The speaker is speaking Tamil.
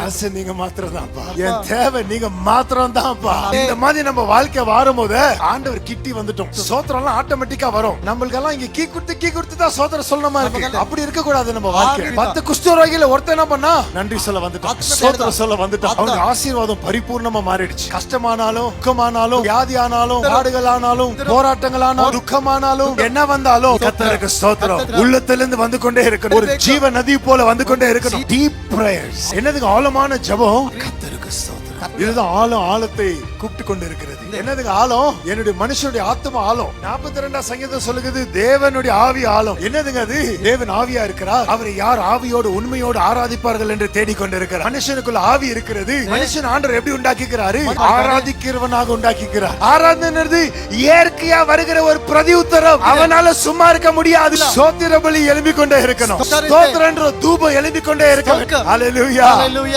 அரசு நீங்க மாத்திரம் தான்ப்பா, என் தேவை நீங்க மாத்திரம் தான்ப்பா. இந்த மாதிரி நம்ம வாழ்க்கை வரும்போது ஆண்டவர் கிட்டி வந்துட்டோம், சோத்திரம் எல்லாம் ஆட்டோமேட்டிக்கா வரும். நம்மளுக்கெல்லாம் இங்க கீ கொடுத்து தான் சோத்திரம் சொல்லணுமா இருக்கு. அப்படி இருக்க கூடாது நம்ம வாழ்க்கை. 10 குஷ்டரோகியில ஒருத்தன் என்ன பண்ணா, நன்றி சொல்ல வந்துட்டான், சோத்திரம் சொல்ல வந்துட்டான். அவங்க ஆசீர்வாதம் பரிபூர்ணமா மாறிடுச்சு. கஷ்டமானாலும், துக்கமானாலும், வியாதி ஆனாலும், பாடுகள் ஆனாலும், போராட்டங்கள் ஆனாலும், துக்கமானாலும், என்ன வந்தாலும் கர்த்தருக்கு ஸ்தோத்திரம் உள்ளத்திலிருந்து வந்து கொண்டே இருக்கணும். ஒரு ஜீவ நதி போல வந்து கொண்டே இருக்கணும். டீப் பிரேயர்ஸ், என்னதுக்கு ஆழமான ஜெபம், கர்த்தருக்கு ஸ்தோத்திரம். இதுதான் ஆழத்தை கூப்பிட்டு கொண்டு இருக்கிறது. என்னதுக்கு ஆழம்? என்னுடைய மனுஷனுடைய ஆத்மா ஆழம். 42 சங்கீதம் சொல்லுகிறது தேவனுடைய ஆவி ஆழம். என்னதுங்க அது? தேவன் ஆவியா இருக்கிறார். அவரை யார் ஆவியோடு உண்மையோடு ஆராதிப்பார்கள் என்று தேடிக்கொண்டிருக்கிறார். மனுஷனுக்குள்ள ஆவி இருக்கிறது. மனுஷன் ஆண்டவர் எப்படி உண்டாக்கிக்கிறாரு? ஆராதிக்கிறவனாக உண்டாக்கிக்கிறார். ஆராதனை இயற்கையா வருகிற ஒரு பிரதி உத்தரம். அவனால சும்மா இருக்க முடியாது. ஸ்தோத்திர பலி எழும்பிக் கொண்டே இருக்கணும். ஸ்தோத்திரம் என்ற தூபம் எழும்பிக் கொண்டே இருக்கணும். ஹல்லேலூயா.